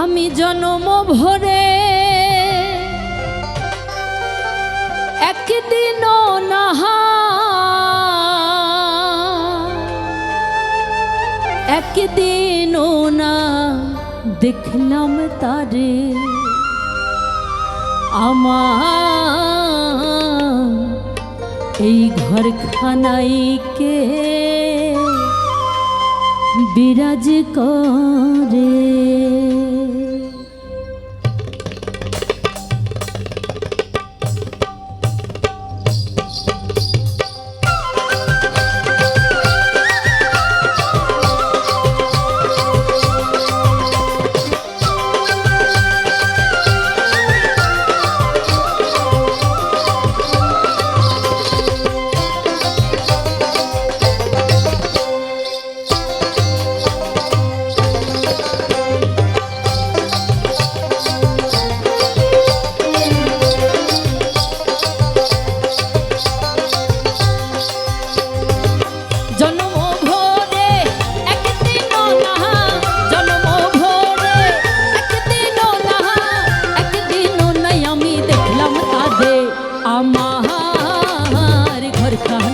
আমি জনম ভরে একদিনও নাহা একদিনও না দেখলাম তারে আমার এই ঘরখানায় কে বিরাজ করে।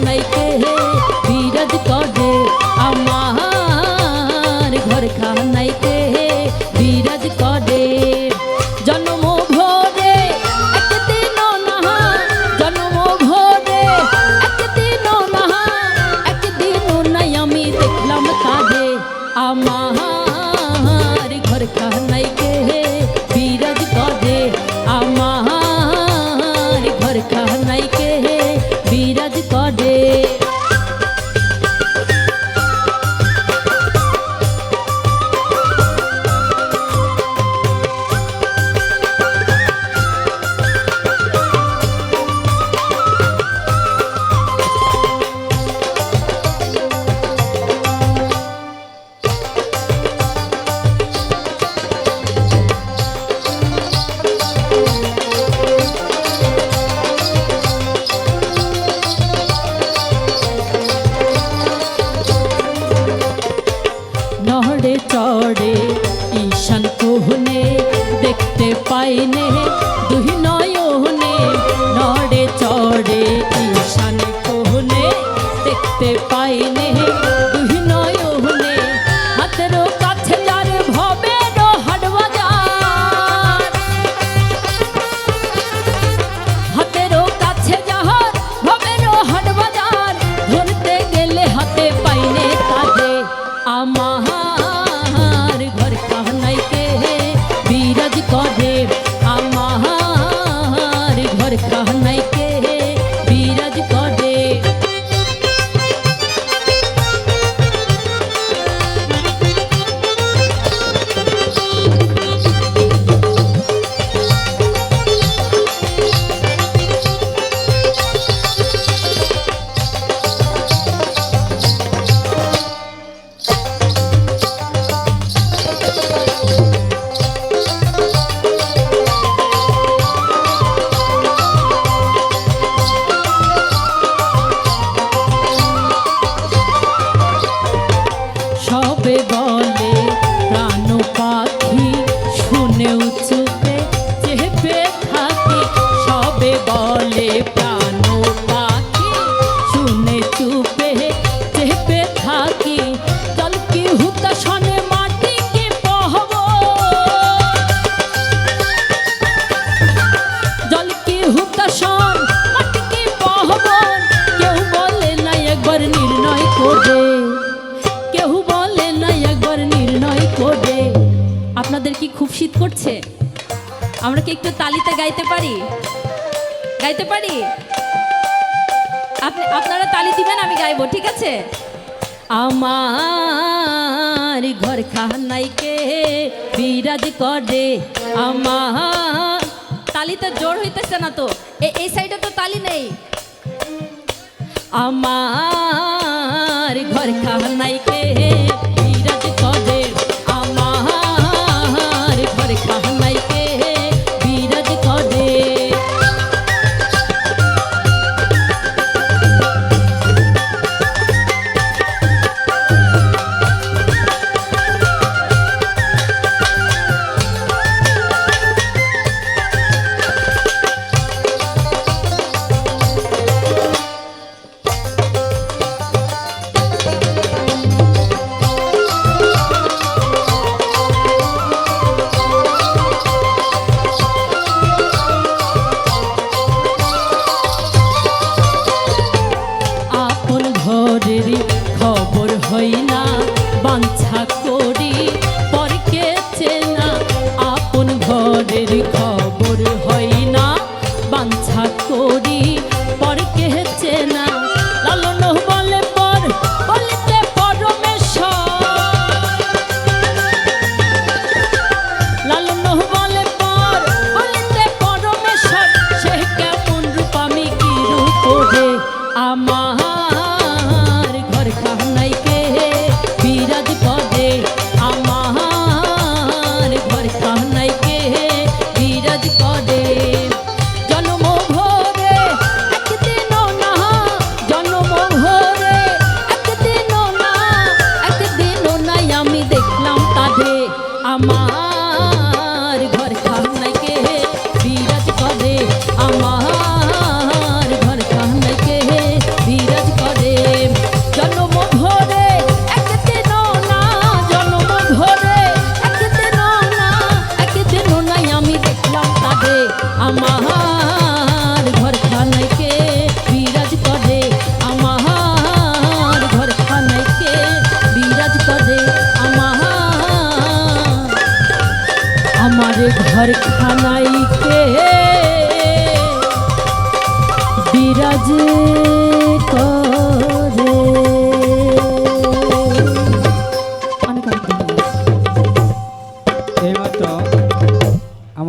আমার ঘর খানাই কে বিরাজ করে, আমার ঘর খানাই কে বিরাজ করে। নহরে চড়ে ঈশান কোহনে দেখতে পাইনে দুই নয়নে, নহরে চড়ে ঈশান কোহনে দেখতে পাইনে দুই নয়নে। হাতের কাছে যার ভবের হাট বাজার, হাতের কাছে যাহার ভবের হাট বাজার, ধরতে গেলে হাতে পাইনে তাদের আমার ঘর খানাই কে বিরাজ করে, আমার ঘর খানাই কে বিরাজ করে। সবে বলে প্রাণ পাখি শুনেও চুপে চেপে থাকি, সবে বলে প্রাণ পাখি শুনে চুপে চেপে থাকি। জল কি হুতা শনে মাটি কি পহব, জল কি হুতা শন মাটি কি পহব, কেউ বলে না একবার নির্ণয় করে, কেউ বলে না একবার নির্ণয় করে। আপনাদের কি খুব শীত করছে? আমরা কি একটু তালিতে গাইতে পারি? গাইতে পারি? আপনারা তালি দিবেন, আমি গাইবো, ঠিক আছে? আমার ঘর খানাই কে বিরাজ করে, আমার তালিতে জোর হইতেছে না তো, এই সাইডে তো তালি নেই। আমার ঘর খানাই কে বিরাজ করে, আমার ঘর খানাই কে বিরাজ করে। আমার ঘর খানাইকে বিরাজ করে, আমার ঘর খানাইকে বিরাজ করে। জন্ম ভরে একদিন না, জন্ম ভরে একদিন না, একদিন নাই আমি দেখলাম তারে। আমার ঘর খানাইকে বিরাজ করে, আমার ঘর খানাইকে বিরাজ করে। আমার ঘর খানাইকে বিরাজ করে। এইমাত্র